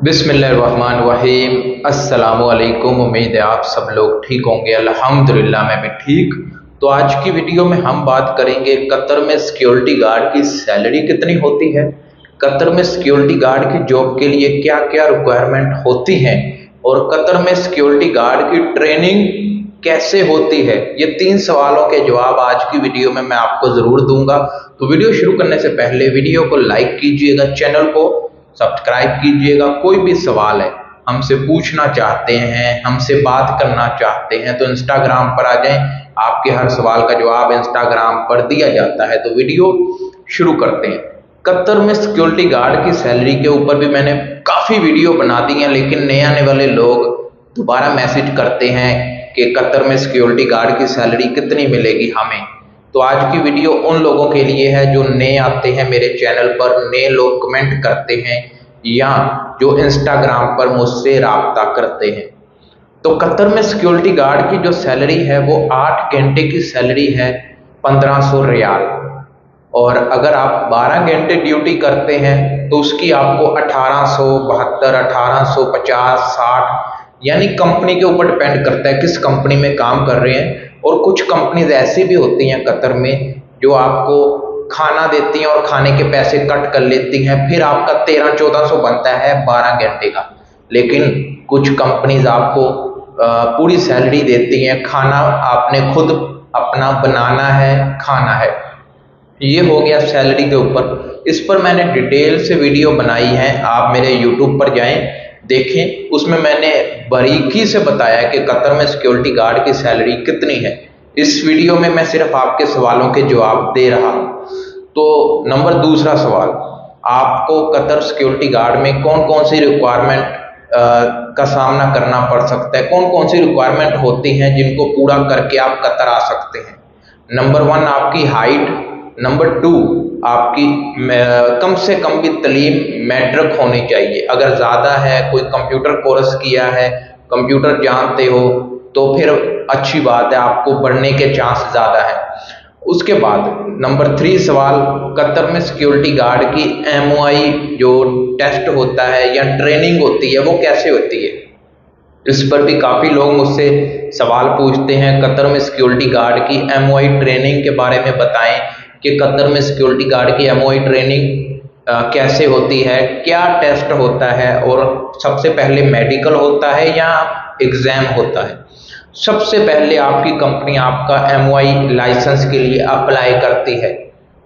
बिस्मिल्लाहिर्रहमानिर्रहीम। अस्सलामुअलैकुम। उम्मीद है आप सब लोग ठीक होंगे। अल्हम्दुलिल्लाह मैं भी ठीक। तो आज की वीडियो में हम बात करेंगे कतर में सिक्योरिटी गार्ड की सैलरी कितनी होती है, कतर में सिक्योरिटी गार्ड की जॉब के लिए क्या क्या रिक्वायरमेंट होती हैं और कतर में सिक्योरिटी गार्ड की ट्रेनिंग कैसे होती है। ये 3 सवालों के जवाब आज की वीडियो में मैं आपको ज़रूर दूंगा। तो वीडियो शुरू करने से पहले वीडियो को लाइक कीजिएगा, चैनल को सब्सक्राइब कीजिएगा। कोई भी सवाल है, हमसे पूछना चाहते हैं, हमसे बात करना चाहते हैं तो इंस्टाग्राम पर आ जाएं। आपके हर सवाल का जवाब इंस्टाग्राम पर दिया जाता है। तो वीडियो शुरू करते हैं। कतर में सिक्योरिटी गार्ड की सैलरी के ऊपर भी मैंने काफ़ी वीडियो बना दी हैं, लेकिन नए आने वाले लोग दोबारा मैसेज करते हैं कि कतर में सिक्योरिटी गार्ड की सैलरी कितनी मिलेगी हमें। तो आज की वीडियो उन लोगों के लिए है जो नए आते हैं मेरे चैनल पर, नए लोग कमेंट करते हैं या जो इंस्टाग्राम पर मुझसे राब्ता करते हैं। तो कतर में सिक्योरिटी गार्ड की जो सैलरी है वो 8 घंटे की सैलरी है 1500 रियाल, और अगर आप 12 घंटे ड्यूटी करते हैं तो उसकी आपको 1872, 1850, 60, यानी कंपनी के ऊपर डिपेंड करता है किस कंपनी में काम कर रहे हैं। और कुछ कंपनीज ऐसी भी होती हैं कतर में जो आपको खाना देती हैं और खाने के पैसे कट कर लेती हैं, फिर आपका 1300-1400 बनता है 12 घंटे का। लेकिन कुछ कंपनीज आपको पूरी सैलरी देती हैं, खाना आपने खुद अपना बनाना है, खाना है। ये हो गया सैलरी के ऊपर। इस पर मैंने डिटेल से वीडियो बनाई है, आप मेरे यूट्यूब पर जाएं देखें। उसमें मैंने बारीकी से बताया कि कतर में सिक्योरिटी गार्ड की सैलरी कितनी है। इस वीडियो में मैं सिर्फ आपके सवालों के जवाब दे रहा हूं। तो नंबर दूसरा सवाल, आपको कतर सिक्योरिटी गार्ड में कौन कौन सी रिक्वायरमेंट का सामना करना पड़ सकता है, कौन कौन सी रिक्वायरमेंट होती हैं जिनको पूरा करके आप कतर आ सकते हैं। नंबर 1 आपकी हाइट, नंबर 2 आपकी कम से कम भी तालीम मैट्रिक होनी चाहिए। अगर ज़्यादा है, कोई कंप्यूटर कोर्स किया है, कंप्यूटर जानते हो तो फिर अच्छी बात है, आपको बढ़ने के चांस ज़्यादा है। उसके बाद नंबर 3 सवाल, कतर में सिक्योरिटी गार्ड की MOI जो टेस्ट होता है या ट्रेनिंग होती है वो कैसे होती है। इस पर भी काफ़ी लोग मुझसे सवाल पूछते हैं, कतर में सिक्योरिटी गार्ड की MOI ट्रेनिंग के बारे में बताएं कि कतर में सिक्योरिटी गार्ड की MOI ट्रेनिंग कैसे होती है, क्या टेस्ट होता है, और सबसे पहले मेडिकल होता है या एग्ज़ाम होता है। सबसे पहले आपकी कंपनी आपका MOI लाइसेंस के लिए अप्लाई करती है।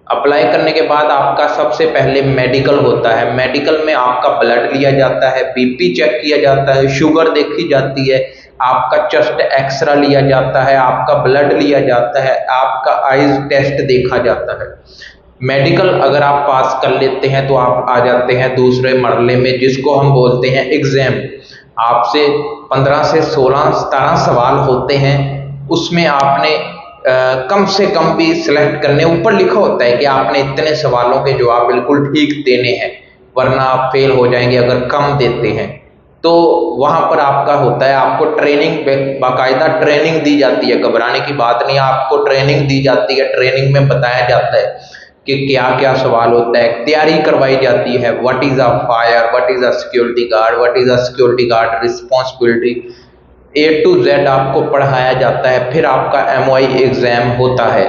अप्लाई करने के बाद आपका सबसे पहले मेडिकल होता है। मेडिकल में आपका ब्लड लिया जाता है, BP चेक किया जाता है, शुगर देखी जाती है, आपका चेस्ट एक्सरा लिया जाता है, आपका ब्लड लिया जाता है, आपका आइज टेस्ट देखा जाता है। मेडिकल अगर आप पास कर लेते हैं तो आप आ जाते हैं दूसरे मरले में, जिसको हम बोलते हैं एग्जाम। आपसे 15 से 16-17 सवाल होते हैं, उसमें आपने कम से कम भी सिलेक्ट करने, ऊपर लिखा होता है कि आपने इतने सवालों के जवाब बिल्कुल ठीक देने हैं वरना आप फेल हो जाएंगे अगर कम देते हैं। तो वहाँ पर आपका होता है, आपको ट्रेनिंग, बाकायदा ट्रेनिंग दी जाती है, घबराने की बात नहीं, आपको ट्रेनिंग दी जाती है। ट्रेनिंग में बताया जाता है कि क्या क्या सवाल होता है, तैयारी करवाई जाती है। What is a fire, what is a security guard, what is a security guard responsibility, A to Z आपको पढ़ाया जाता है। फिर आपका MOI एग्ज़ाम होता है।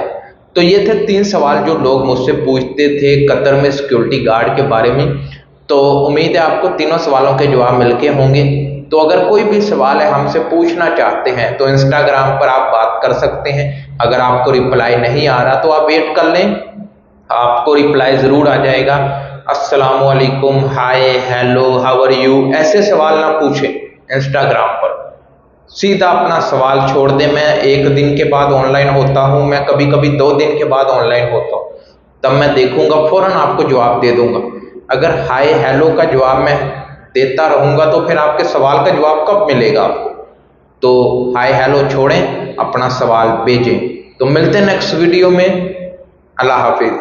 तो ये थे 3 सवाल जो लोग मुझसे पूछते थे कतर में सिक्योरिटी गार्ड के बारे में। तो उम्मीद है आपको तीनों सवालों के जवाब मिलके होंगे। तो अगर कोई भी सवाल है, हमसे पूछना चाहते हैं तो इंस्टाग्राम पर आप बात कर सकते हैं। अगर आपको रिप्लाई नहीं आ रहा तो आप वेट कर लें, आपको रिप्लाई ज़रूर आ जाएगा। अस्सलामु अलैकुम, हाय, हेलो, हाउ आर यू, ऐसे सवाल ना पूछें इंस्टाग्राम पर। सीधा अपना सवाल छोड़ दें। मैं 1 दिन के बाद ऑनलाइन होता हूँ, मैं कभी कभी 2 दिन के बाद ऑनलाइन होता हूँ, तब मैं देखूंगा, फौरन आपको जवाब दे दूंगा। अगर हाय हेलो का जवाब मैं देता रहूंगा तो फिर आपके सवाल का जवाब कब मिलेगा आपको। तो हाय हेलो छोड़ें, अपना सवाल भेजें। तो मिलते हैं नेक्स्ट वीडियो में। अल्लाह हाफिज।